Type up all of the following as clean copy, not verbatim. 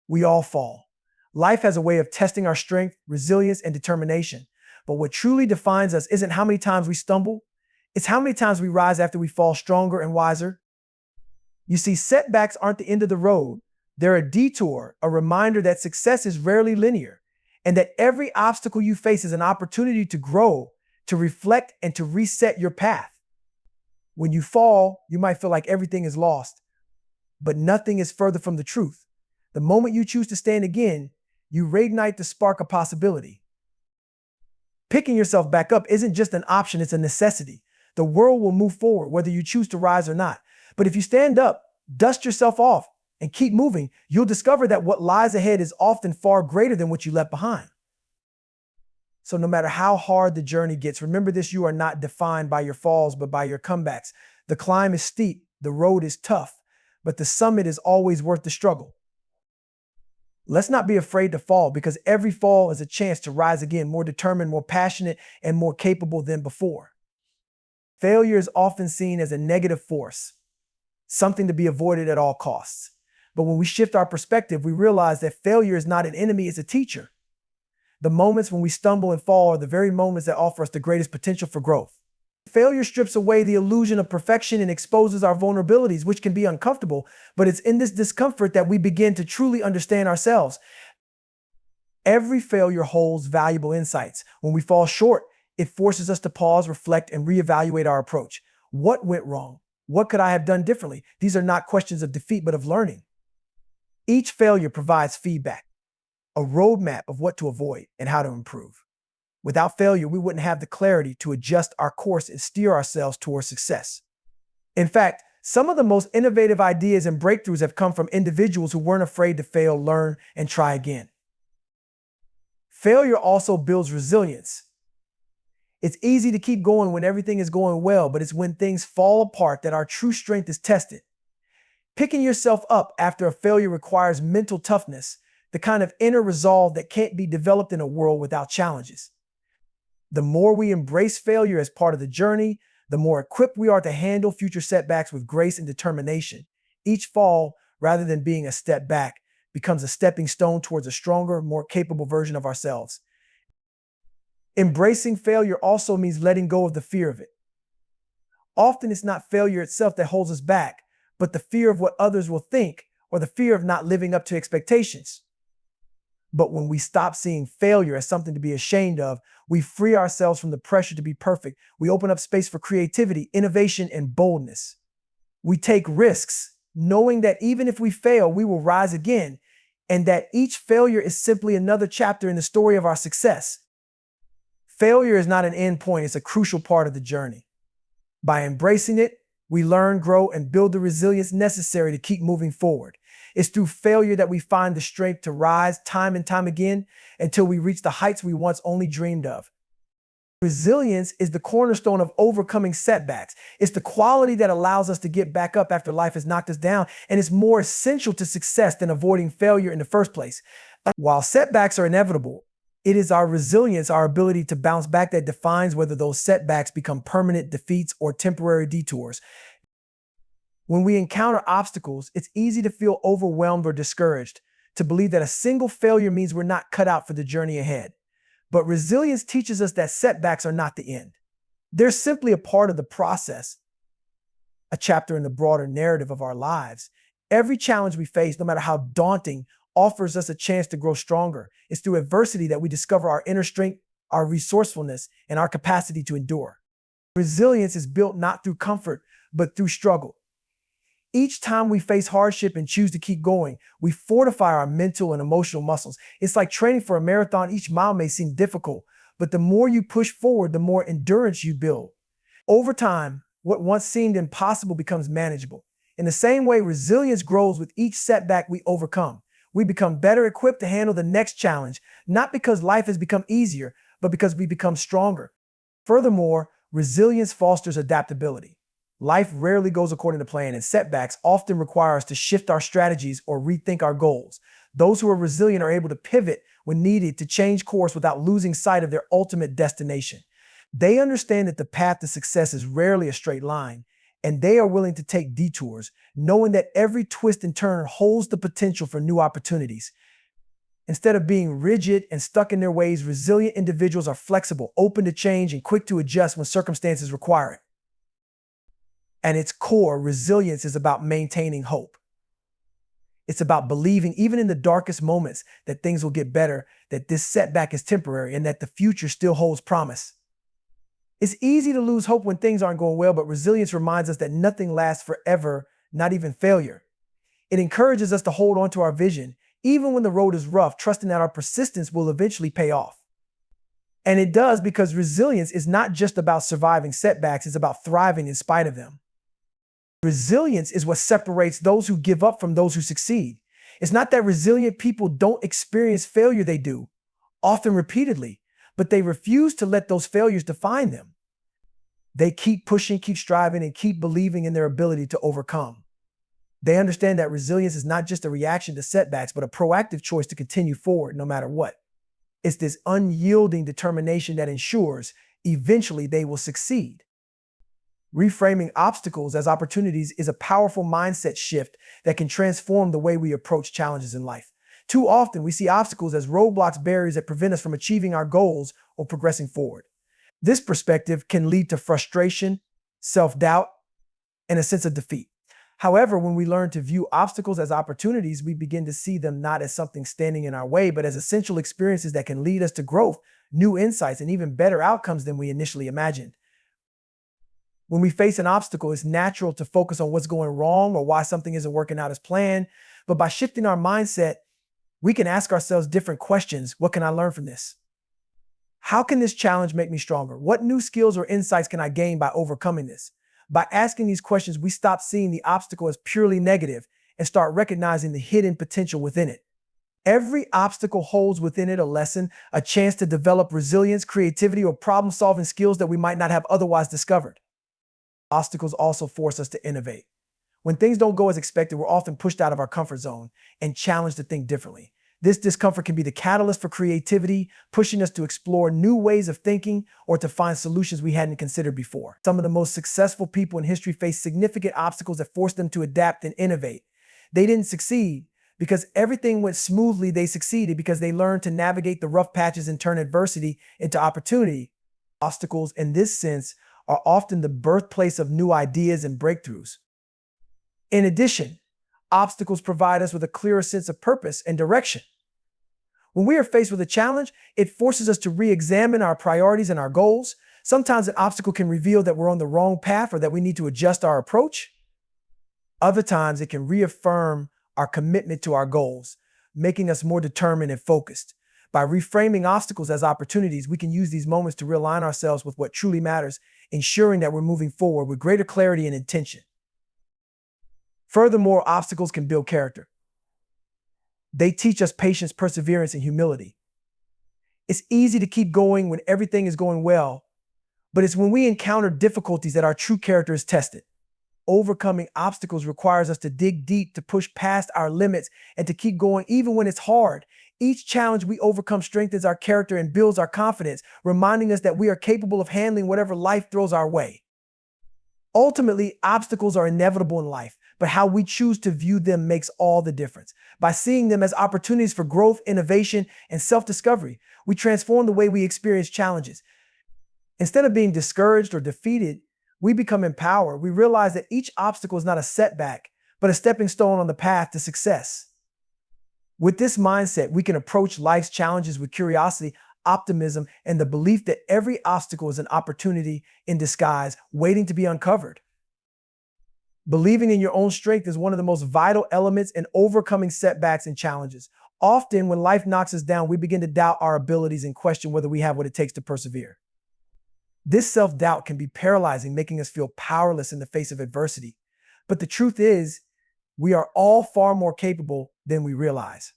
We all fall. Life has a way of testing our strength, resilience, and determination. But what truly defines us isn't how many times we stumble, it's how many times we rise after we fall stronger and wiser. You see, setbacks aren't the end of the road. They're a detour, a reminder that success is rarely linear, and that every obstacle you face is an opportunity to grow, to reflect, and to reset your path. When you fall, you might feel like everything is lost, but nothing is further from the truth. The moment you choose to stand again, you reignite the spark of possibility. Picking yourself back up isn't just an option, it's a necessity. The world will move forward whether you choose to rise or not. But if you stand up, dust yourself off, and keep moving, you'll discover that what lies ahead is often far greater than what you left behind. So no matter how hard the journey gets, remember this: you are not defined by your falls, but by your comebacks. The climb is steep, the road is tough, but the summit is always worth the struggle. Let's not be afraid to fall, because every fall is a chance to rise again, more determined, more passionate, and more capable than before. Failure is often seen as a negative force, something to be avoided at all costs. But when we shift our perspective, we realize that failure is not an enemy, it's a teacher. The moments when we stumble and fall are the very moments that offer us the greatest potential for growth. Failure strips away the illusion of perfection and exposes our vulnerabilities, which can be uncomfortable, but it's in this discomfort that we begin to truly understand ourselves. Every failure holds valuable insights. When we fall short, it forces us to pause, reflect, and reevaluate our approach. What went wrong? What could I have done differently? These are not questions of defeat, but of learning. Each failure provides feedback, a roadmap of what to avoid and how to improve. Without failure, we wouldn't have the clarity to adjust our course and steer ourselves towards success. In fact, some of the most innovative ideas and breakthroughs have come from individuals who weren't afraid to fail, learn, and try again. Failure also builds resilience. It's easy to keep going when everything is going well, but it's when things fall apart that our true strength is tested. Picking yourself up after a failure requires mental toughness, the kind of inner resolve that can't be developed in a world without challenges. The more we embrace failure as part of the journey, the more equipped we are to handle future setbacks with grace and determination. Each fall, rather than being a step back, becomes a stepping stone towards a stronger, more capable version of ourselves. Embracing failure also means letting go of the fear of it. Often it's not failure itself that holds us back, but the fear of what others will think or the fear of not living up to expectations. But when we stop seeing failure as something to be ashamed of, we free ourselves from the pressure to be perfect. We open up space for creativity, innovation, and boldness. We take risks, knowing that even if we fail, we will rise again, and that each failure is simply another chapter in the story of our success. Failure is not an end point, it's a crucial part of the journey. By embracing it, we learn, grow, and build the resilience necessary to keep moving forward. It's through failure that we find the strength to rise time and time again until we reach the heights we once only dreamed of. Resilience is the cornerstone of overcoming setbacks. It's the quality that allows us to get back up after life has knocked us down, and it's more essential to success than avoiding failure in the first place. While setbacks are inevitable, it is our resilience, our ability to bounce back, that defines whether those setbacks become permanent defeats or temporary detours. When we encounter obstacles, it's easy to feel overwhelmed or discouraged, to believe that a single failure means we're not cut out for the journey ahead. But resilience teaches us that setbacks are not the end. They're simply a part of the process, a chapter in the broader narrative of our lives. Every challenge we face, no matter how daunting, offers us a chance to grow stronger. It's through adversity that we discover our inner strength, our resourcefulness, and our capacity to endure. Resilience is built not through comfort, but through struggle. Each time we face hardship and choose to keep going, we fortify our mental and emotional muscles. It's like training for a marathon. Each mile may seem difficult, but the more you push forward, the more endurance you build. Over time, what once seemed impossible becomes manageable. In the same way, resilience grows with each setback we overcome. We become better equipped to handle the next challenge, not because life has become easier, but because we become stronger. Furthermore, resilience fosters adaptability. Life rarely goes according to plan, and setbacks often require us to shift our strategies or rethink our goals. Those who are resilient are able to pivot when needed, to change course without losing sight of their ultimate destination. They understand that the path to success is rarely a straight line, and they are willing to take detours, knowing that every twist and turn holds the potential for new opportunities. Instead of being rigid and stuck in their ways, resilient individuals are flexible, open to change, and quick to adjust when circumstances require it. At its core, resilience is about maintaining hope. It's about believing, even in the darkest moments, that things will get better, that this setback is temporary, and that the future still holds promise. It's easy to lose hope when things aren't going well, but resilience reminds us that nothing lasts forever, not even failure. It encourages us to hold on to our vision, even when the road is rough, trusting that our persistence will eventually pay off. And it does, because resilience is not just about surviving setbacks, it's about thriving in spite of them. Resilience is what separates those who give up from those who succeed. It's not that resilient people don't experience failure, they do, often repeatedly, but they refuse to let those failures define them. They keep pushing, keep striving, and keep believing in their ability to overcome. They understand that resilience is not just a reaction to setbacks, but a proactive choice to continue forward no matter what. It's this unyielding determination that ensures eventually they will succeed. Reframing obstacles as opportunities is a powerful mindset shift that can transform the way we approach challenges in life. Too often, we see obstacles as roadblocks, barriers that prevent us from achieving our goals or progressing forward. This perspective can lead to frustration, self-doubt, and a sense of defeat. However, when we learn to view obstacles as opportunities, we begin to see them not as something standing in our way, but as essential experiences that can lead us to growth, new insights, and even better outcomes than we initially imagined. When we face an obstacle, it's natural to focus on what's going wrong or why something isn't working out as planned. But by shifting our mindset, we can ask ourselves different questions. What can I learn from this? How can this challenge make me stronger? What new skills or insights can I gain by overcoming this? By asking these questions, we stop seeing the obstacle as purely negative and start recognizing the hidden potential within it. Every obstacle holds within it a lesson, a chance to develop resilience, creativity, or problem-solving skills that we might not have otherwise discovered. Obstacles also force us to innovate. When things don't go as expected, we're often pushed out of our comfort zone and challenged to think differently. This discomfort can be the catalyst for creativity, pushing us to explore new ways of thinking or to find solutions we hadn't considered before. Some of the most successful people in history faced significant obstacles that forced them to adapt and innovate. They didn't succeed because everything went smoothly. They succeeded because they learned to navigate the rough patches and turn adversity into opportunity. Obstacles, in this sense, are often the birthplace of new ideas and breakthroughs. In addition, obstacles provide us with a clearer sense of purpose and direction. When we are faced with a challenge, it forces us to re-examine our priorities and our goals. Sometimes an obstacle can reveal that we're on the wrong path or that we need to adjust our approach. Other times, it can reaffirm our commitment to our goals, making us more determined and focused. By reframing obstacles as opportunities, we can use these moments to realign ourselves with what truly matters, ensuring that we're moving forward with greater clarity and intention. Furthermore, obstacles can build character. They teach us patience, perseverance, and humility. It's easy to keep going when everything is going well, but it's when we encounter difficulties that our true character is tested. Overcoming obstacles requires us to dig deep, to push past our limits, and to keep going even when it's hard. Each challenge we overcome strengthens our character and builds our confidence, reminding us that we are capable of handling whatever life throws our way. Ultimately, obstacles are inevitable in life, but how we choose to view them makes all the difference. By seeing them as opportunities for growth, innovation, and self-discovery, we transform the way we experience challenges. Instead of being discouraged or defeated, we become empowered. We realize that each obstacle is not a setback, but a stepping stone on the path to success. With this mindset, we can approach life's challenges with curiosity, optimism, and the belief that every obstacle is an opportunity in disguise, waiting to be uncovered. Believing in your own strength is one of the most vital elements in overcoming setbacks and challenges. Often, when life knocks us down, we begin to doubt our abilities and question whether we have what it takes to persevere. This self-doubt can be paralyzing, making us feel powerless in the face of adversity. But the truth is, we are all far more capable than we realize.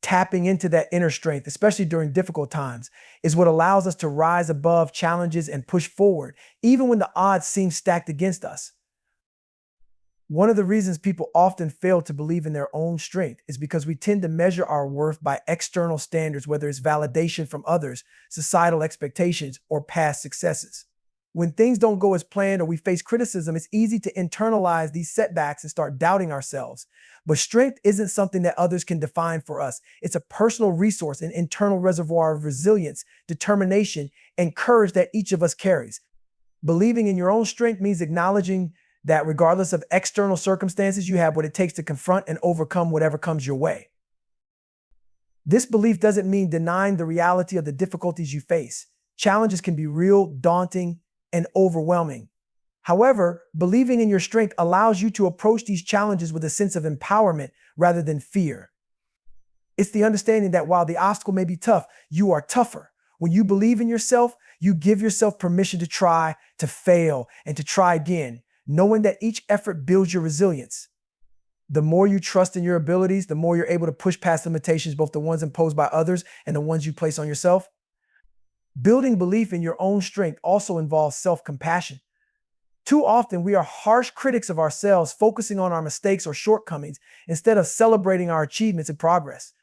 Tapping into that inner strength, especially during difficult times, is what allows us to rise above challenges and push forward, even when the odds seem stacked against us. One of the reasons people often fail to believe in their own strength is because we tend to measure our worth by external standards, whether it's validation from others, societal expectations, or past successes. When things don't go as planned or we face criticism, it's easy to internalize these setbacks and start doubting ourselves. But strength isn't something that others can define for us. It's a personal resource, an internal reservoir of resilience, determination, and courage that each of us carries. Believing in your own strength means acknowledging that regardless of external circumstances, you have what it takes to confront and overcome whatever comes your way. This belief doesn't mean denying the reality of the difficulties you face. Challenges can be real, daunting, and overwhelming. However, believing in your strength allows you to approach these challenges with a sense of empowerment rather than fear. It's the understanding that while the obstacle may be tough, you are tougher. When you believe in yourself, you give yourself permission to try, to fail, and to try again, knowing that each effort builds your resilience. The more you trust in your abilities, the more you're able to push past limitations, both the ones imposed by others and the ones you place on yourself. Building belief in your own strength also involves self-compassion. Too often, we are harsh critics of ourselves, focusing on our mistakes or shortcomings instead of celebrating our achievements and progress.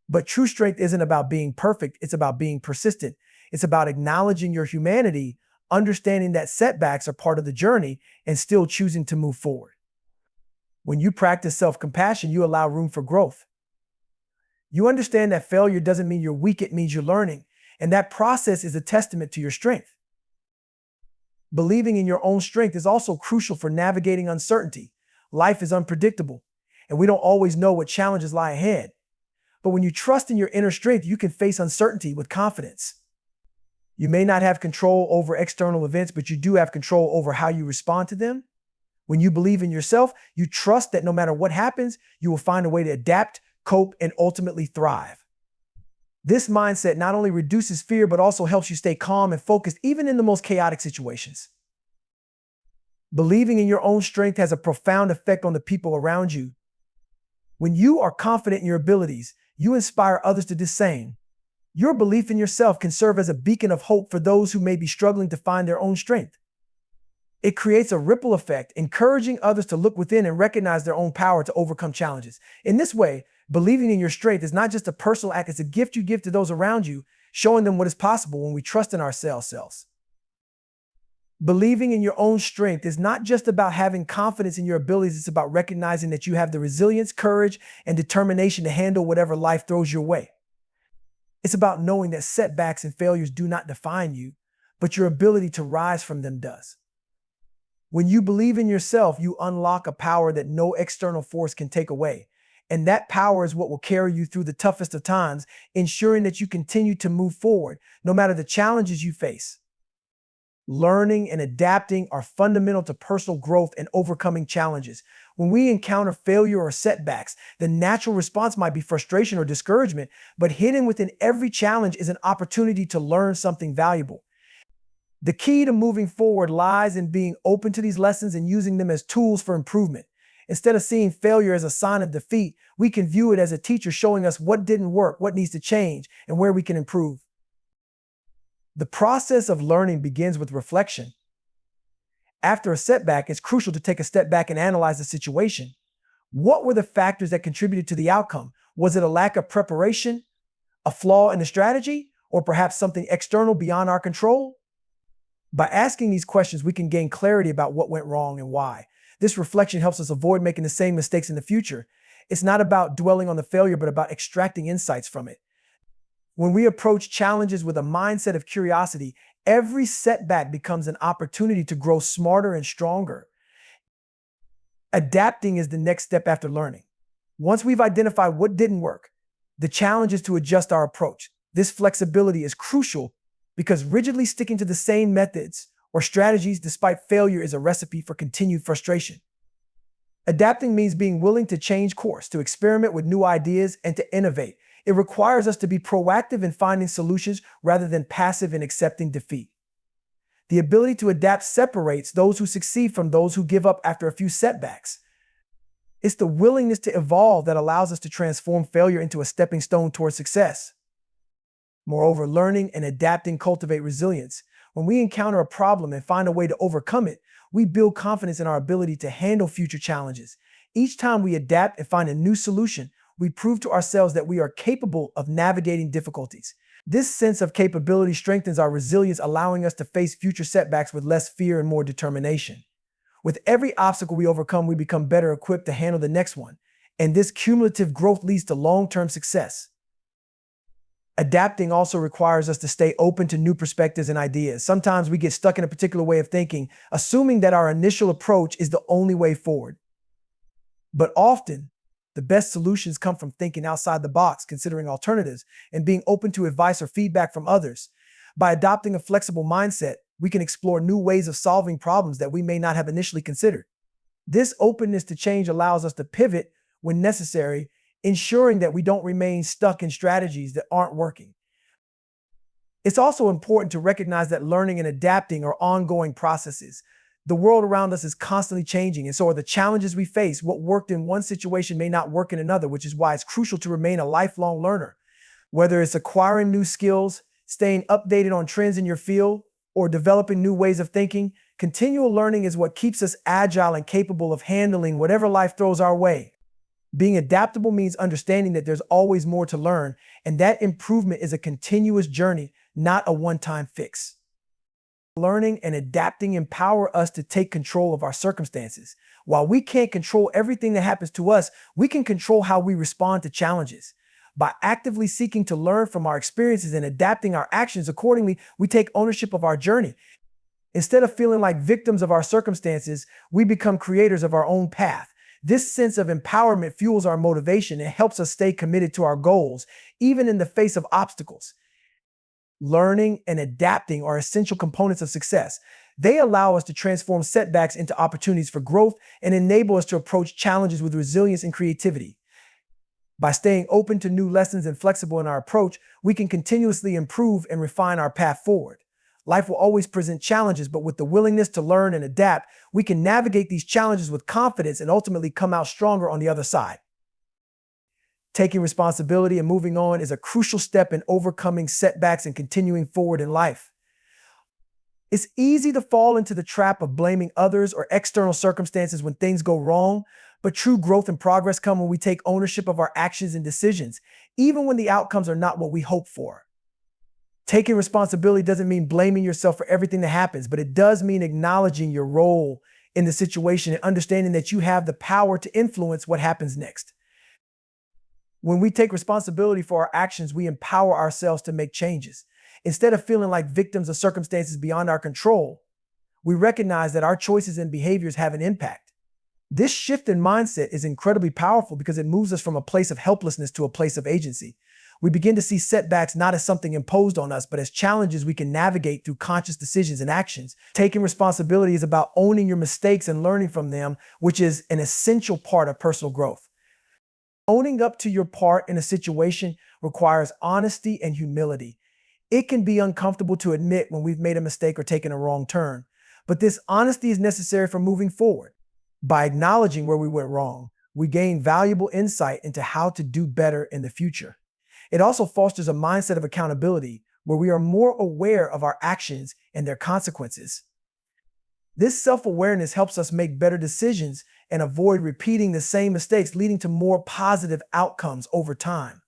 But true strength isn't about being perfect, it's about being persistent. It's about acknowledging your humanity, understanding that setbacks are part of the journey, and still choosing to move forward. When you practice self-compassion, you allow room for growth. You understand that failure doesn't mean you're weak, it means you're learning. And that process is a testament to your strength. Believing in your own strength is also crucial for navigating uncertainty. Life is unpredictable, and we don't always know what challenges lie ahead. But when you trust in your inner strength, you can face uncertainty with confidence. You may not have control over external events, but you do have control over how you respond to them. When you believe in yourself, you trust that no matter what happens, you will find a way to adapt, cope, and ultimately thrive. This mindset not only reduces fear, but also helps you stay calm and focused even in the most chaotic situations. Believing in your own strength has a profound effect on the people around you. When you are confident in your abilities, you inspire others to do the same. Your belief in yourself can serve as a beacon of hope for those who may be struggling to find their own strength. It creates a ripple effect, encouraging others to look within and recognize their own power to overcome challenges. In this way, believing in your strength is not just a personal act, it's a gift you give to those around you, showing them what is possible when we trust in ourselves. Believing in your own strength is not just about having confidence in your abilities, it's about recognizing that you have the resilience, courage, and determination to handle whatever life throws your way. It's about knowing that setbacks and failures do not define you, but your ability to rise from them does. When you believe in yourself, you unlock a power that no external force can take away. And that power is what will carry you through the toughest of times, ensuring that you continue to move forward, no matter the challenges you face. Learning and adapting are fundamental to personal growth and overcoming challenges. When we encounter failure or setbacks, the natural response might be frustration or discouragement, but hidden within every challenge is an opportunity to learn something valuable. The key to moving forward lies in being open to these lessons and using them as tools for improvement. Instead of seeing failure as a sign of defeat, we can view it as a teacher showing us what didn't work, what needs to change, and where we can improve. The process of learning begins with reflection. After a setback, it's crucial to take a step back and analyze the situation. What were the factors that contributed to the outcome? Was it a lack of preparation, a flaw in the strategy, or perhaps something external beyond our control? By asking these questions, we can gain clarity about what went wrong and why. This reflection helps us avoid making the same mistakes in the future. It's not about dwelling on the failure, but about extracting insights from it. When we approach challenges with a mindset of curiosity, every setback becomes an opportunity to grow smarter and stronger. Adapting is the next step after learning. Once we've identified what didn't work, the challenge is to adjust our approach. This flexibility is crucial because rigidly sticking to the same methods or strategies despite failure is a recipe for continued frustration. Adapting means being willing to change course, to experiment with new ideas, and to innovate. It requires us to be proactive in finding solutions rather than passive in accepting defeat. The ability to adapt separates those who succeed from those who give up after a few setbacks. It's the willingness to evolve that allows us to transform failure into a stepping stone towards success. Moreover, learning and adapting cultivate resilience. When we encounter a problem and find a way to overcome it, we build confidence in our ability to handle future challenges. Each time we adapt and find a new solution, we prove to ourselves that we are capable of navigating difficulties. This sense of capability strengthens our resilience, allowing us to face future setbacks with less fear and more determination. With every obstacle we overcome, we become better equipped to handle the next one, and this cumulative growth leads to long-term success. Adapting also requires us to stay open to new perspectives and ideas. Sometimes we get stuck in a particular way of thinking, assuming that our initial approach is the only way forward. But often, the best solutions come from thinking outside the box, considering alternatives, and being open to advice or feedback from others. By adopting a flexible mindset, we can explore new ways of solving problems that we may not have initially considered. This openness to change allows us to pivot when necessary, ensuring that we don't remain stuck in strategies that aren't working. It's also important to recognize that learning and adapting are ongoing processes. The world around us is constantly changing, and so are the challenges we face. What worked in one situation may not work in another, which is why it's crucial to remain a lifelong learner. Whether it's acquiring new skills, staying updated on trends in your field, or developing new ways of thinking, continual learning is what keeps us agile and capable of handling whatever life throws our way. Being adaptable means understanding that there's always more to learn, and that improvement is a continuous journey, not a one-time fix. Learning and adapting empower us to take control of our circumstances. While we can't control everything that happens to us, we can control how we respond to challenges. By actively seeking to learn from our experiences and adapting our actions accordingly, we take ownership of our journey. Instead of feeling like victims of our circumstances, we become creators of our own path. This sense of empowerment fuels our motivation and helps us stay committed to our goals, even in the face of obstacles. Learning and adapting are essential components of success. They allow us to transform setbacks into opportunities for growth and enable us to approach challenges with resilience and creativity. By staying open to new lessons and flexible in our approach, we can continuously improve and refine our path forward. Life will always present challenges, but with the willingness to learn and adapt, we can navigate these challenges with confidence and ultimately come out stronger on the other side. Taking responsibility and moving on is a crucial step in overcoming setbacks and continuing forward in life. It's easy to fall into the trap of blaming others or external circumstances when things go wrong, but true growth and progress come when we take ownership of our actions and decisions, even when the outcomes are not what we hope for. Taking responsibility doesn't mean blaming yourself for everything that happens, but it does mean acknowledging your role in the situation and understanding that you have the power to influence what happens next. When we take responsibility for our actions, we empower ourselves to make changes. Instead of feeling like victims of circumstances beyond our control, we recognize that our choices and behaviors have an impact. This shift in mindset is incredibly powerful because it moves us from a place of helplessness to a place of agency. We begin to see setbacks not as something imposed on us, but as challenges we can navigate through conscious decisions and actions. Taking responsibility is about owning your mistakes and learning from them, which is an essential part of personal growth. Owning up to your part in a situation requires honesty and humility. It can be uncomfortable to admit when we've made a mistake or taken a wrong turn, but this honesty is necessary for moving forward. By acknowledging where we went wrong, we gain valuable insight into how to do better in the future. It also fosters a mindset of accountability where we are more aware of our actions and their consequences. This self-awareness helps us make better decisions and avoid repeating the same mistakes, leading to more positive outcomes over time.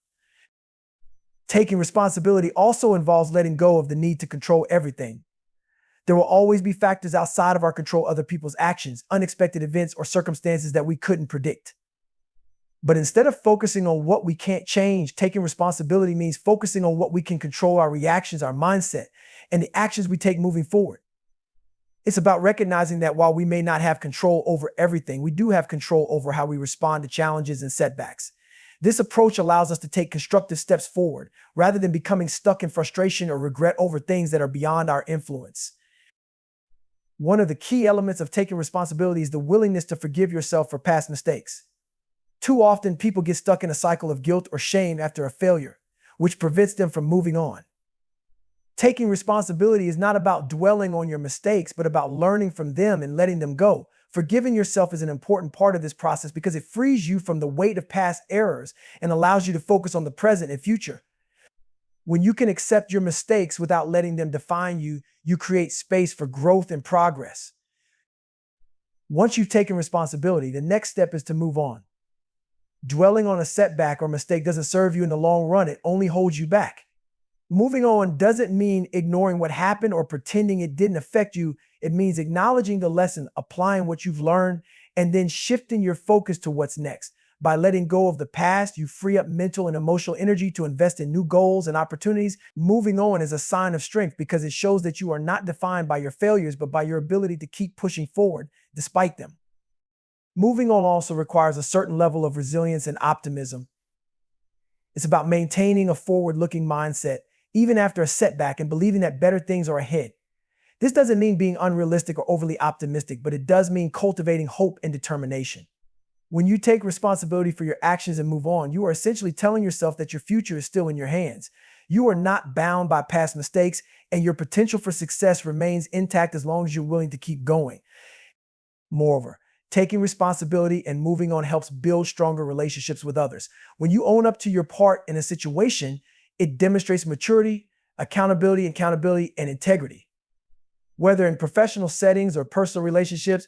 Taking responsibility also involves letting go of the need to control everything. There will always be factors outside of our control, other people's actions, unexpected events, or circumstances that we couldn't predict. But instead of focusing on what we can't change, taking responsibility means focusing on what we can control: our reactions, our mindset, and the actions we take moving forward. It's about recognizing that while we may not have control over everything, we do have control over how we respond to challenges and setbacks. This approach allows us to take constructive steps forward, rather than becoming stuck in frustration or regret over things that are beyond our influence. One of the key elements of taking responsibility is the willingness to forgive yourself for past mistakes. Too often, people get stuck in a cycle of guilt or shame after a failure, which prevents them from moving on. Taking responsibility is not about dwelling on your mistakes, but about learning from them and letting them go. Forgiving yourself is an important part of this process because it frees you from the weight of past errors and allows you to focus on the present and future. When you can accept your mistakes without letting them define you, you create space for growth and progress. Once you've taken responsibility, the next step is to move on. Dwelling on a setback or mistake doesn't serve you in the long run, it only holds you back. Moving on doesn't mean ignoring what happened or pretending it didn't affect you. It means acknowledging the lesson, applying what you've learned, and then shifting your focus to what's next. By letting go of the past, you free up mental and emotional energy to invest in new goals and opportunities. Moving on is a sign of strength because it shows that you are not defined by your failures, but by your ability to keep pushing forward despite them. Moving on also requires a certain level of resilience and optimism. It's about maintaining a forward-looking mindset, even after a setback, and believing that better things are ahead. This doesn't mean being unrealistic or overly optimistic, but it does mean cultivating hope and determination. When you take responsibility for your actions and move on, you are essentially telling yourself that your future is still in your hands. You are not bound by past mistakes, and your potential for success remains intact as long as you're willing to keep going. Moreover, taking responsibility and moving on helps build stronger relationships with others. When you own up to your part in a situation, it demonstrates maturity, accountability, and integrity. Whether in professional settings or personal relationships,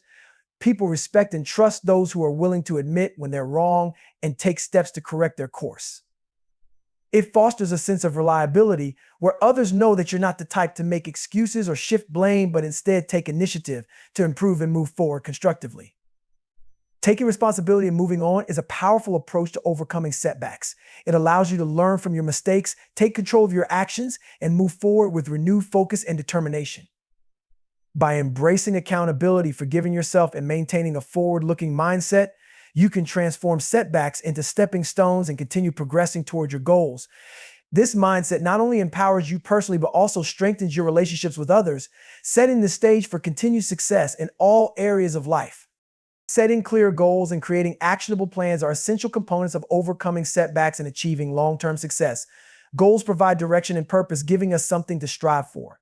people respect and trust those who are willing to admit when they're wrong and take steps to correct their course. It fosters a sense of reliability where others know that you're not the type to make excuses or shift blame, but instead take initiative to improve and move forward constructively. Taking responsibility and moving on is a powerful approach to overcoming setbacks. It allows you to learn from your mistakes, take control of your actions, and move forward with renewed focus and determination. By embracing accountability, forgiving yourself, and maintaining a forward-looking mindset, you can transform setbacks into stepping stones and continue progressing toward your goals. This mindset not only empowers you personally, but also strengthens your relationships with others, setting the stage for continued success in all areas of life. Setting clear goals and creating actionable plans are essential components of overcoming setbacks and achieving long-term success. Goals provide direction and purpose, giving us something to strive for.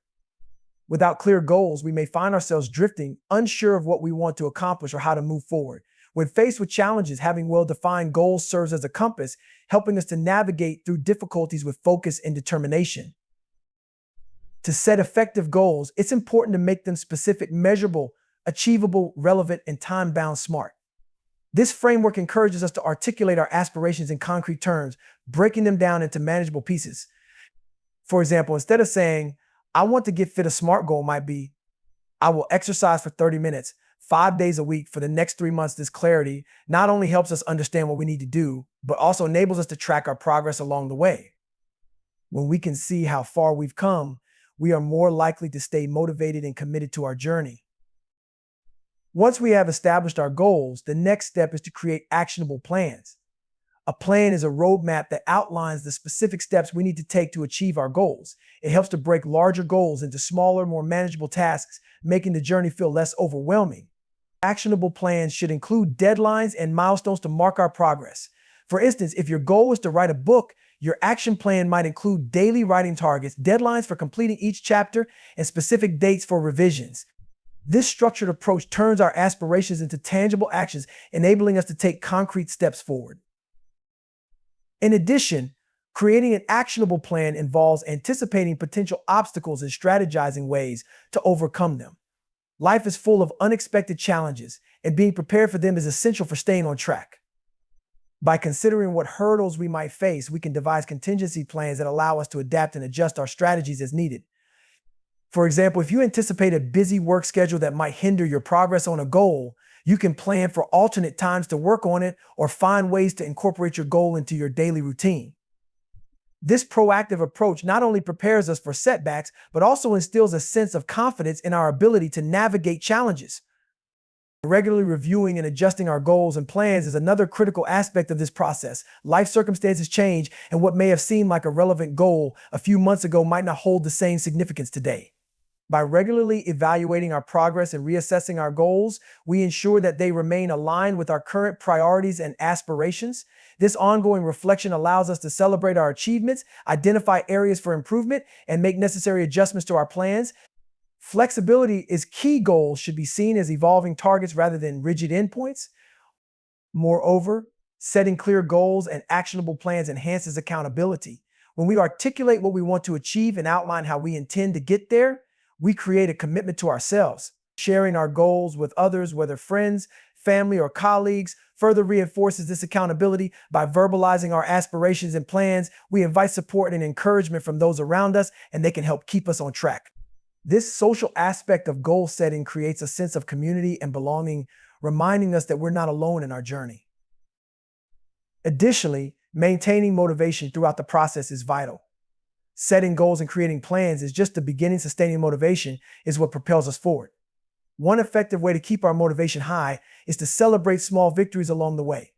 Without clear goals, we may find ourselves drifting, unsure of what we want to accomplish or how to move forward. When faced with challenges, having well-defined goals serves as a compass, helping us to navigate through difficulties with focus and determination. To set effective goals, it's important to make them specific, measurable, achievable, relevant, and time-bound smart. This framework encourages us to articulate our aspirations in concrete terms, breaking them down into manageable pieces. For example, instead of saying, "I want to get fit," a SMART goal might be, "I will exercise for 30 minutes, 5 days a week for the next 3 months." This clarity not only helps us understand what we need to do, but also enables us to track our progress along the way. When we can see how far we've come, we are more likely to stay motivated and committed to our journey. Once we have established our goals, the next step is to create actionable plans. A plan is a roadmap that outlines the specific steps we need to take to achieve our goals. It helps to break larger goals into smaller, more manageable tasks, making the journey feel less overwhelming. Actionable plans should include deadlines and milestones to mark our progress. For instance, if your goal is to write a book, your action plan might include daily writing targets, deadlines for completing each chapter, and specific dates for revisions. This structured approach turns our aspirations into tangible actions, enabling us to take concrete steps forward. In addition, creating an actionable plan involves anticipating potential obstacles and strategizing ways to overcome them. Life is full of unexpected challenges, and being prepared for them is essential for staying on track. By considering what hurdles we might face, we can devise contingency plans that allow us to adapt and adjust our strategies as needed. For example, if you anticipate a busy work schedule that might hinder your progress on a goal, you can plan for alternate times to work on it or find ways to incorporate your goal into your daily routine. This proactive approach not only prepares us for setbacks, but also instills a sense of confidence in our ability to navigate challenges. Regularly reviewing and adjusting our goals and plans is another critical aspect of this process. Life circumstances change, and what may have seemed like a relevant goal a few months ago might not hold the same significance today. By regularly evaluating our progress and reassessing our goals, we ensure that they remain aligned with our current priorities and aspirations. This ongoing reflection allows us to celebrate our achievements, identify areas for improvement, and make necessary adjustments to our plans. Flexibility is key. Goals should be seen as evolving targets rather than rigid endpoints. Moreover, setting clear goals and actionable plans enhances accountability. When we articulate what we want to achieve and outline how we intend to get there, we create a commitment to ourselves. Sharing our goals with others, whether friends, family, or colleagues further reinforces this accountability. By verbalizing our aspirations and plans, we invite support and encouragement from those around us, and they can help keep us on track. This social aspect of goal setting creates a sense of community and belonging, reminding us that we're not alone in our journey. Additionally, maintaining motivation throughout the process is vital. Setting goals and creating plans is just the beginning. Sustaining motivation is what propels us forward. One effective way to keep our motivation high is to celebrate small victories along the way.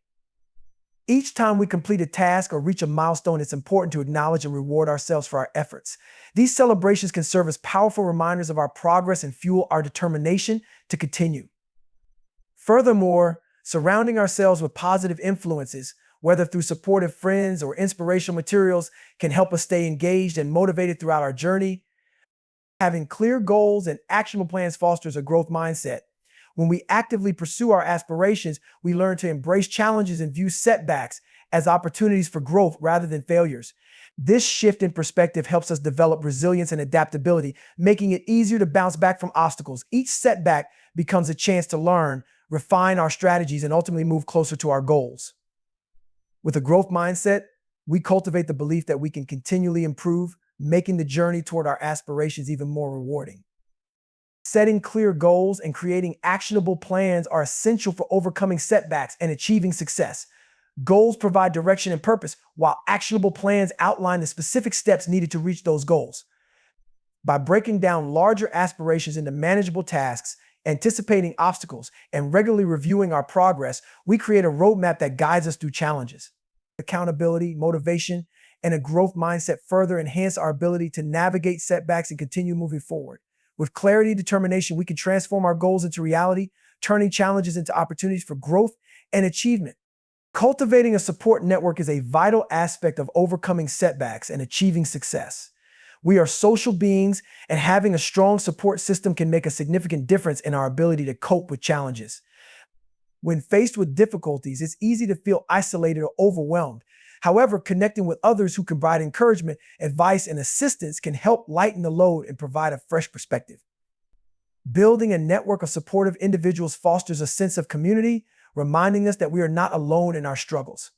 Each time we complete a task or reach a milestone, it's important to acknowledge and reward ourselves for our efforts. These celebrations can serve as powerful reminders of our progress and fuel our determination to continue. Furthermore, surrounding ourselves with positive influences, whether through supportive friends or inspirational materials, can help us stay engaged and motivated throughout our journey. Having clear goals and actionable plans fosters a growth mindset. When we actively pursue our aspirations, we learn to embrace challenges and view setbacks as opportunities for growth rather than failures. This shift in perspective helps us develop resilience and adaptability, making it easier to bounce back from obstacles. Each setback becomes a chance to learn, refine our strategies, and ultimately move closer to our goals. With a growth mindset, we cultivate the belief that we can continually improve, making the journey toward our aspirations even more rewarding. Setting clear goals and creating actionable plans are essential for overcoming setbacks and achieving success. Goals provide direction and purpose, while actionable plans outline the specific steps needed to reach those goals. By breaking down larger aspirations into manageable tasks, anticipating obstacles, and regularly reviewing our progress, we create a roadmap that guides us through challenges. Accountability, motivation, and a growth mindset further enhance our ability to navigate setbacks and continue moving forward. With clarity and determination, we can transform our goals into reality, turning challenges into opportunities for growth and achievement. Cultivating a support network is a vital aspect of overcoming setbacks and achieving success. We are social beings, and having a strong support system can make a significant difference in our ability to cope with challenges. When faced with difficulties, it's easy to feel isolated or overwhelmed. However, connecting with others who can provide encouragement, advice, and assistance can help lighten the load and provide a fresh perspective. Building a network of supportive individuals fosters a sense of community, reminding us that we are not alone in our struggles.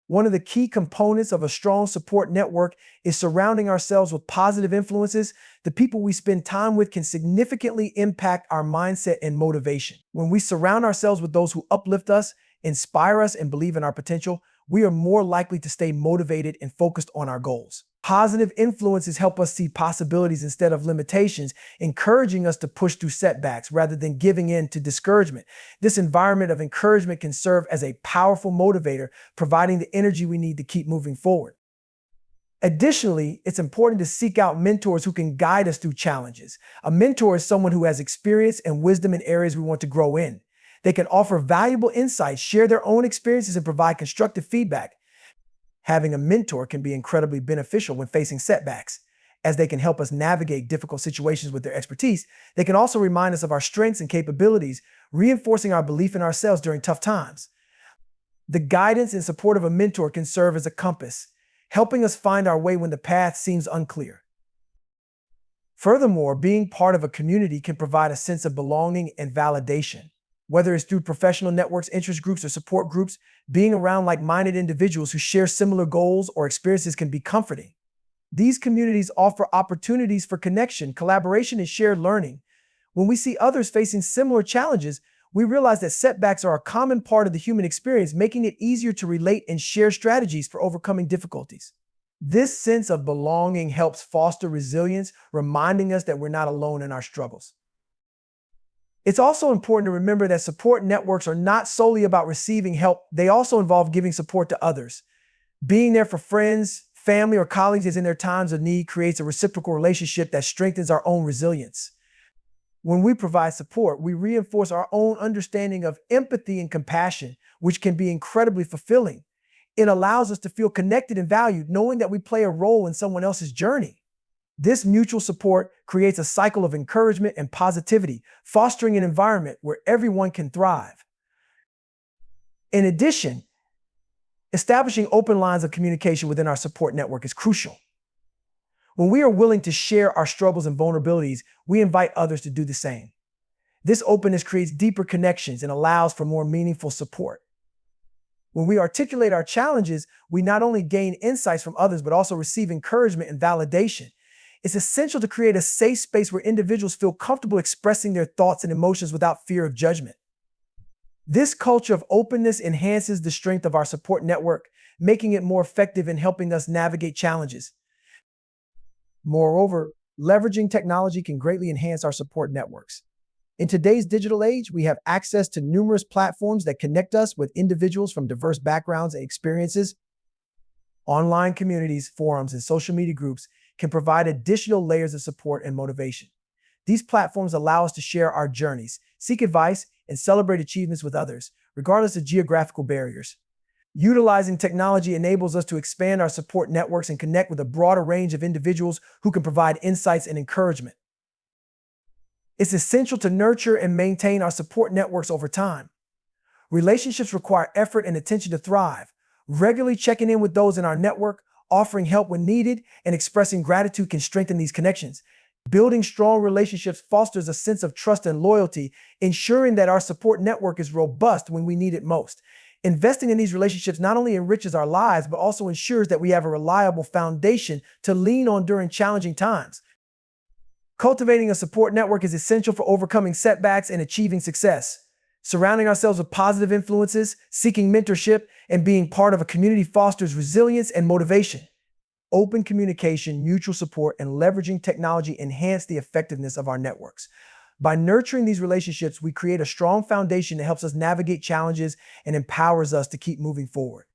One of the key components of a strong support network is surrounding ourselves with positive influences. The people we spend time with can significantly impact our mindset and motivation. When we surround ourselves with those who uplift us, inspire us, and believe in our potential, we are more likely to stay motivated and focused on our goals. Positive influences help us see possibilities instead of limitations, encouraging us to push through setbacks rather than giving in to discouragement. This environment of encouragement can serve as a powerful motivator, providing the energy we need to keep moving forward. Additionally, it's important to seek out mentors who can guide us through challenges. A mentor is someone who has experience and wisdom in areas we want to grow in. They can offer valuable insights, share their own experiences, and provide constructive feedback. Having a mentor can be incredibly beneficial when facing setbacks, as they can help us navigate difficult situations with their expertise. They can also remind us of our strengths and capabilities, reinforcing our belief in ourselves during tough times. The guidance and support of a mentor can serve as a compass, helping us find our way when the path seems unclear. Furthermore, being part of a community can provide a sense of belonging and validation. Whether it's through professional networks, interest groups, or support groups, being around like-minded individuals who share similar goals or experiences can be comforting. These communities offer opportunities for connection, collaboration, and shared learning. When we see others facing similar challenges, we realize that setbacks are a common part of the human experience, making it easier to relate and share strategies for overcoming difficulties. This sense of belonging helps foster resilience, reminding us that we're not alone in our struggles. It's also important to remember that support networks are not solely about receiving help. They also involve giving support to others. Being there for friends, family, or colleagues in their times of need creates a reciprocal relationship that strengthens our own resilience. When we provide support, we reinforce our own understanding of empathy and compassion, which can be incredibly fulfilling. It allows us to feel connected and valued, knowing that we play a role in someone else's journey. This mutual support creates a cycle of encouragement and positivity, fostering an environment where everyone can thrive. In addition, establishing open lines of communication within our support network is crucial. When we are willing to share our struggles and vulnerabilities, we invite others to do the same. This openness creates deeper connections and allows for more meaningful support. When we articulate our challenges, we not only gain insights from others, but also receive encouragement and validation. It's essential to create a safe space where individuals feel comfortable expressing their thoughts and emotions without fear of judgment. This culture of openness enhances the strength of our support network, making it more effective in helping us navigate challenges. Moreover, leveraging technology can greatly enhance our support networks. In today's digital age, we have access to numerous platforms that connect us with individuals from diverse backgrounds and experiences. Online communities, forums, and social media groups can provide additional layers of support and motivation. These platforms allow us to share our journeys, seek advice, and celebrate achievements with others, regardless of geographical barriers. Utilizing technology enables us to expand our support networks and connect with a broader range of individuals who can provide insights and encouragement. It's essential to nurture and maintain our support networks over time. Relationships require effort and attention to thrive. Regularly checking in with those in our network, offering help when needed, and expressing gratitude can strengthen these connections. Building strong relationships fosters a sense of trust and loyalty, ensuring that our support network is robust when we need it most. Investing in these relationships not only enriches our lives, but also ensures that we have a reliable foundation to lean on during challenging times. Cultivating a support network is essential for overcoming setbacks and achieving success. Surrounding ourselves with positive influences, seeking mentorship, and being part of a community fosters resilience and motivation. Open communication, mutual support, and leveraging technology enhance the effectiveness of our networks. By nurturing these relationships, we create a strong foundation that helps us navigate challenges and empowers us to keep moving forward.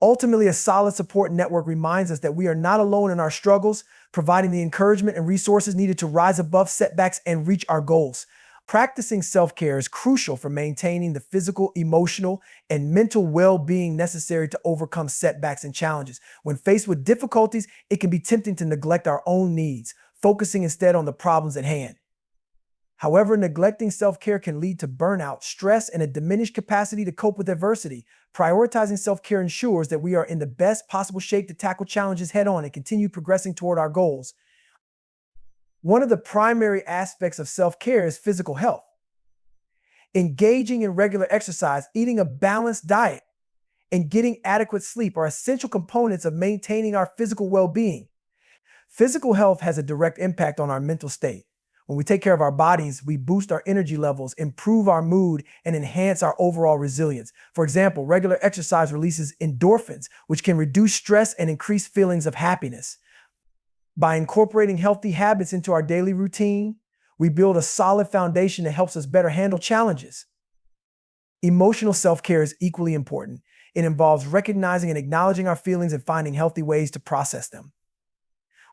Ultimately, a solid support network reminds us that we are not alone in our struggles, providing the encouragement and resources needed to rise above setbacks and reach our goals. Practicing self-care is crucial for maintaining the physical, emotional, and mental well-being necessary to overcome setbacks and challenges. When faced with difficulties, it can be tempting to neglect our own needs, focusing instead on the problems at hand. However, neglecting self-care can lead to burnout, stress, and a diminished capacity to cope with adversity. Prioritizing self-care ensures that we are in the best possible shape to tackle challenges head-on and continue progressing toward our goals. One of the primary aspects of self-care is physical health. Engaging in regular exercise, eating a balanced diet, and getting adequate sleep are essential components of maintaining our physical well-being. Physical health has a direct impact on our mental state. When we take care of our bodies, we boost our energy levels, improve our mood, and enhance our overall resilience. For example, regular exercise releases endorphins, which can reduce stress and increase feelings of happiness. By incorporating healthy habits into our daily routine, we build a solid foundation that helps us better handle challenges. Emotional self-care is equally important. It involves recognizing and acknowledging our feelings and finding healthy ways to process them.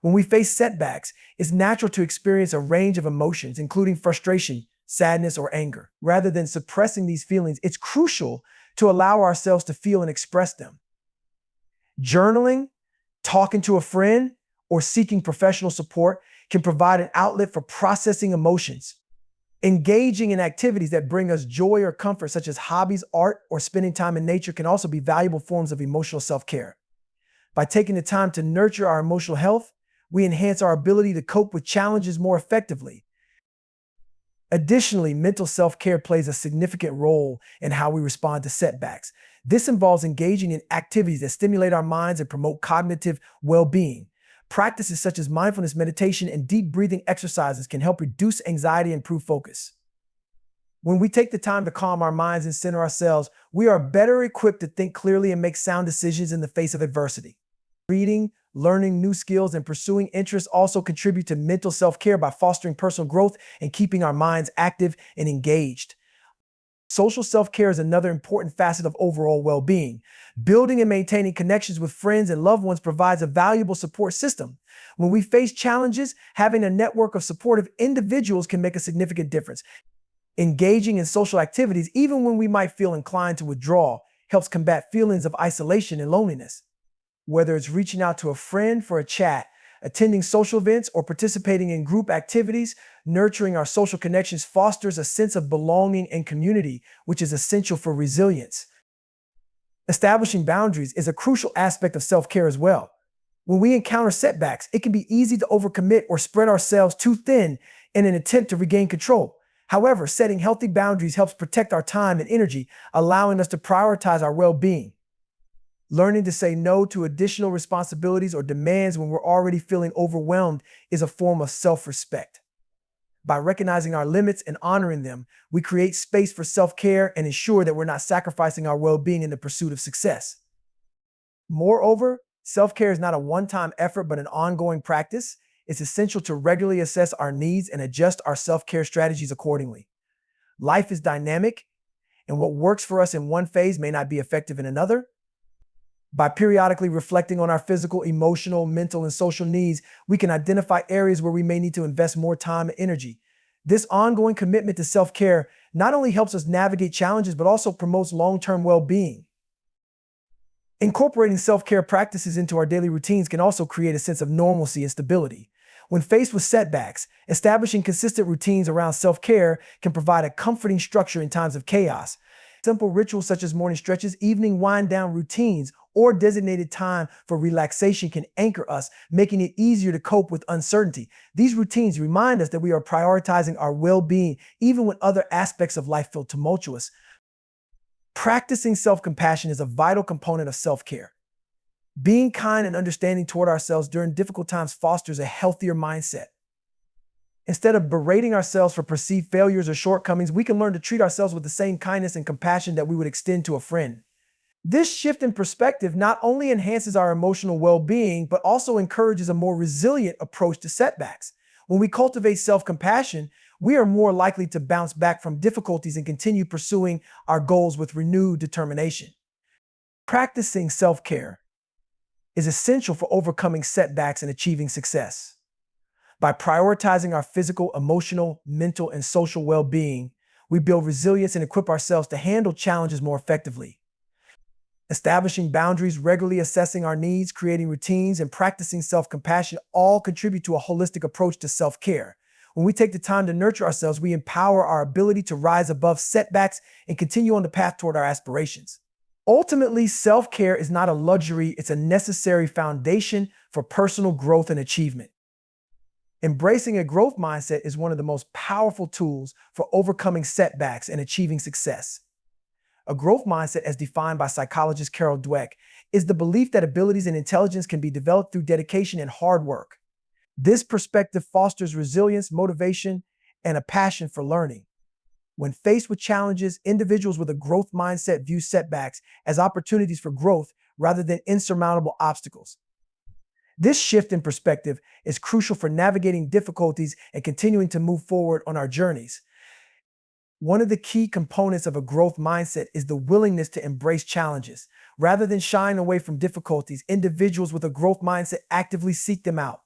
When we face setbacks, it's natural to experience a range of emotions, including frustration, sadness, or anger. Rather than suppressing these feelings, it's crucial to allow ourselves to feel and express them. Journaling, talking to a friend, or seeking professional support can provide an outlet for processing emotions. Engaging in activities that bring us joy or comfort, such as hobbies, art, or spending time in nature, can also be valuable forms of emotional self-care. By taking the time to nurture our emotional health, we enhance our ability to cope with challenges more effectively. Additionally, mental self-care plays a significant role in how we respond to setbacks. This involves engaging in activities that stimulate our minds and promote cognitive well-being. Practices such as mindfulness meditation and deep breathing exercises can help reduce anxiety and improve focus. When we take the time to calm our minds and center ourselves, we are better equipped to think clearly and make sound decisions in the face of adversity. Reading, learning new skills, and pursuing interests also contribute to mental self-care by fostering personal growth and keeping our minds active and engaged. Social self-care is another important facet of overall well-being. Building and maintaining connections with friends and loved ones provides a valuable support system. When we face challenges, having a network of supportive individuals can make a significant difference. Engaging in social activities, even when we might feel inclined to withdraw, helps combat feelings of isolation and loneliness. Whether it's reaching out to a friend for a chat, attending social events, or participating in group activities, nurturing our social connections fosters a sense of belonging and community, which is essential for resilience. Establishing boundaries is a crucial aspect of self-care as well. When we encounter setbacks, it can be easy to overcommit or spread ourselves too thin in an attempt to regain control. However, setting healthy boundaries helps protect our time and energy, allowing us to prioritize our well-being. Learning to say no to additional responsibilities or demands when we're already feeling overwhelmed is a form of self-respect. By recognizing our limits and honoring them, we create space for self-care and ensure that we're not sacrificing our well-being in the pursuit of success. Moreover, self-care is not a one-time effort but an ongoing practice. It's essential to regularly assess our needs and adjust our self-care strategies accordingly. Life is dynamic, and what works for us in one phase may not be effective in another. By periodically reflecting on our physical, emotional, mental, and social needs, we can identify areas where we may need to invest more time and energy. This ongoing commitment to self-care not only helps us navigate challenges, but also promotes long-term well-being. Incorporating self-care practices into our daily routines can also create a sense of normalcy and stability. When faced with setbacks, establishing consistent routines around self-care can provide a comforting structure in times of chaos. Simple rituals such as morning stretches, evening wind-down routines, or designated time for relaxation can anchor us, making it easier to cope with uncertainty. These routines remind us that we are prioritizing our well-being even when other aspects of life feel tumultuous. Practicing self-compassion is a vital component of self-care. Being kind and understanding toward ourselves during difficult times fosters a healthier mindset. Instead of berating ourselves for perceived failures or shortcomings, we can learn to treat ourselves with the same kindness and compassion that we would extend to a friend. This shift in perspective not only enhances our emotional well-being, but also encourages a more resilient approach to setbacks. When we cultivate self-compassion, we are more likely to bounce back from difficulties and continue pursuing our goals with renewed determination. Practicing self-care is essential for overcoming setbacks and achieving success. By prioritizing our physical, emotional, mental, and social well-being, we build resilience and equip ourselves to handle challenges more effectively. Establishing boundaries, regularly assessing our needs, creating routines, and practicing self-compassion all contribute to a holistic approach to self-care. When we take the time to nurture ourselves, we empower our ability to rise above setbacks and continue on the path toward our aspirations. Ultimately, self-care is not a luxury, it's a necessary foundation for personal growth and achievement. Embracing a growth mindset is one of the most powerful tools for overcoming setbacks and achieving success. A growth mindset, as defined by psychologist Carol Dweck, is the belief that abilities and intelligence can be developed through dedication and hard work. This perspective fosters resilience, motivation, and a passion for learning. When faced with challenges, individuals with a growth mindset view setbacks as opportunities for growth rather than insurmountable obstacles. This shift in perspective is crucial for navigating difficulties and continuing to move forward on our journeys. One of the key components of a growth mindset is the willingness to embrace challenges. Rather than shying away from difficulties, individuals with a growth mindset actively seek them out.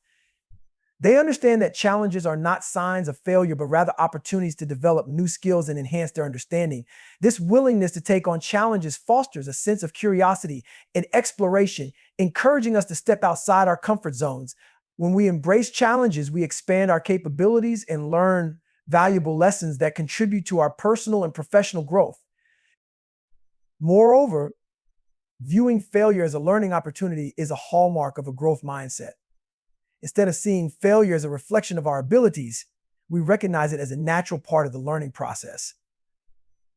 They understand that challenges are not signs of failure, but rather opportunities to develop new skills and enhance their understanding. This willingness to take on challenges fosters a sense of curiosity and exploration, encouraging us to step outside our comfort zones. When we embrace challenges, we expand our capabilities and learn valuable lessons that contribute to our personal and professional growth. Moreover, viewing failure as a learning opportunity is a hallmark of a growth mindset. Instead of seeing failure as a reflection of our abilities, we recognize it as a natural part of the learning process.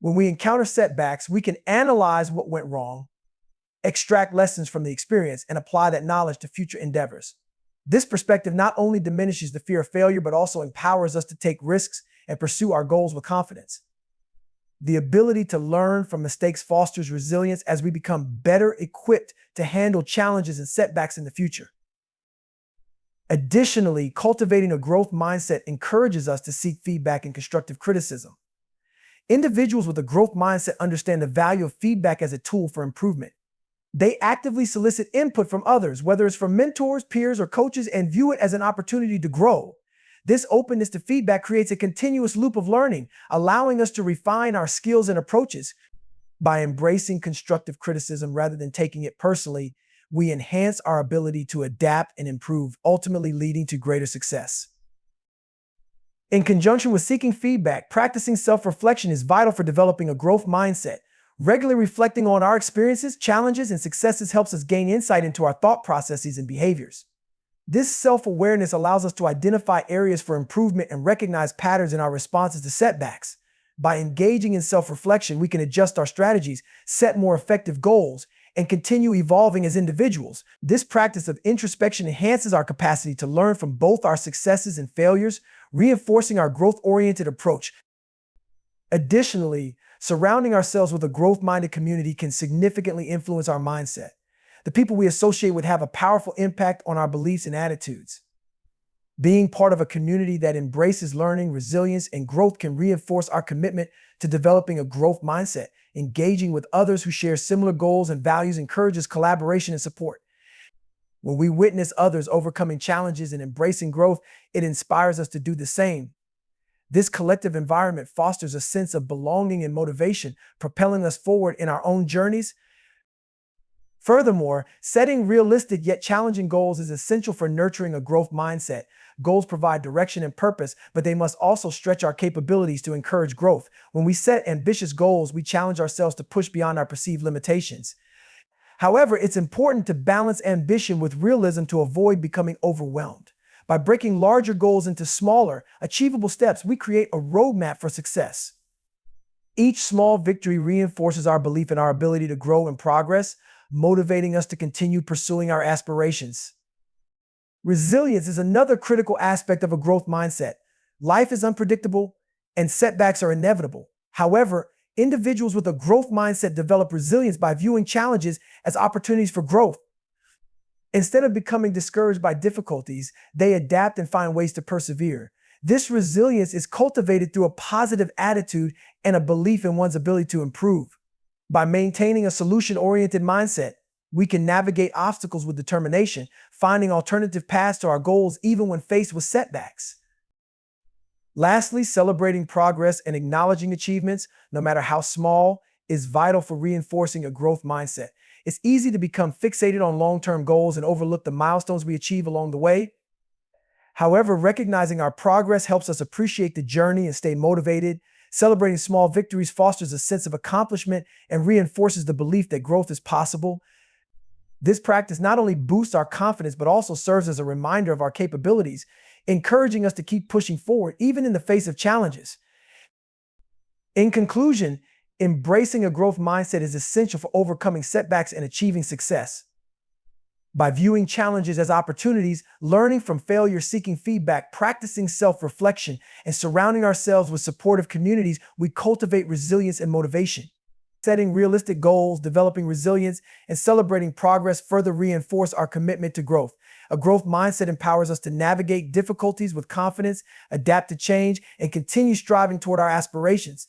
When we encounter setbacks, we can analyze what went wrong, extract lessons from the experience, and apply that knowledge to future endeavors. This perspective not only diminishes the fear of failure, but also empowers us to take risks and pursue our goals with confidence. The ability to learn from mistakes fosters resilience as we become better equipped to handle challenges and setbacks in the future. Additionally, cultivating a growth mindset encourages us to seek feedback and constructive criticism. Individuals with a growth mindset understand the value of feedback as a tool for improvement. They actively solicit input from others, whether it's from mentors, peers, or coaches, and view it as an opportunity to grow. This openness to feedback creates a continuous loop of learning, allowing us to refine our skills and approaches. By embracing constructive criticism rather than taking it personally, we enhance our ability to adapt and improve, ultimately leading to greater success. In conjunction with seeking feedback, practicing self-reflection is vital for developing a growth mindset. Regularly reflecting on our experiences, challenges, and successes helps us gain insight into our thought processes and behaviors. This self-awareness allows us to identify areas for improvement and recognize patterns in our responses to setbacks. By engaging in self-reflection, we can adjust our strategies, set more effective goals, and continue evolving as individuals. This practice of introspection enhances our capacity to learn from both our successes and failures, reinforcing our growth-oriented approach. Additionally, surrounding ourselves with a growth-minded community can significantly influence our mindset. The people we associate with have a powerful impact on our beliefs and attitudes. Being part of a community that embraces learning, resilience, and growth can reinforce our commitment to developing a growth mindset. Engaging with others who share similar goals and values encourages collaboration and support. When we witness others overcoming challenges and embracing growth, it inspires us to do the same. This collective environment fosters a sense of belonging and motivation, propelling us forward in our own journeys. Furthermore, setting realistic yet challenging goals is essential for nurturing a growth mindset. Goals provide direction and purpose, but they must also stretch our capabilities to encourage growth. When we set ambitious goals, we challenge ourselves to push beyond our perceived limitations. However, it's important to balance ambition with realism to avoid becoming overwhelmed. By breaking larger goals into smaller, achievable steps, we create a roadmap for success. Each small victory reinforces our belief in our ability to grow and progress, motivating us to continue pursuing our aspirations. Resilience is another critical aspect of a growth mindset. Life is unpredictable, and setbacks are inevitable. However, individuals with a growth mindset develop resilience by viewing challenges as opportunities for growth. Instead of becoming discouraged by difficulties, they adapt and find ways to persevere. This resilience is cultivated through a positive attitude and a belief in one's ability to improve. By maintaining a solution-oriented mindset, we can navigate obstacles with determination, finding alternative paths to our goals even when faced with setbacks. Lastly, celebrating progress and acknowledging achievements, no matter how small, is vital for reinforcing a growth mindset. It's easy to become fixated on long-term goals and overlook the milestones we achieve along the way. However, recognizing our progress helps us appreciate the journey and stay motivated. Celebrating small victories fosters a sense of accomplishment and reinforces the belief that growth is possible. This practice not only boosts our confidence, but also serves as a reminder of our capabilities, encouraging us to keep pushing forward even in the face of challenges. In conclusion, embracing a growth mindset is essential for overcoming setbacks and achieving success. By viewing challenges as opportunities, learning from failure, seeking feedback, practicing self-reflection, and surrounding ourselves with supportive communities, we cultivate resilience and motivation. Setting realistic goals, developing resilience, and celebrating progress further reinforce our commitment to growth. A growth mindset empowers us to navigate difficulties with confidence, adapt to change, and continue striving toward our aspirations.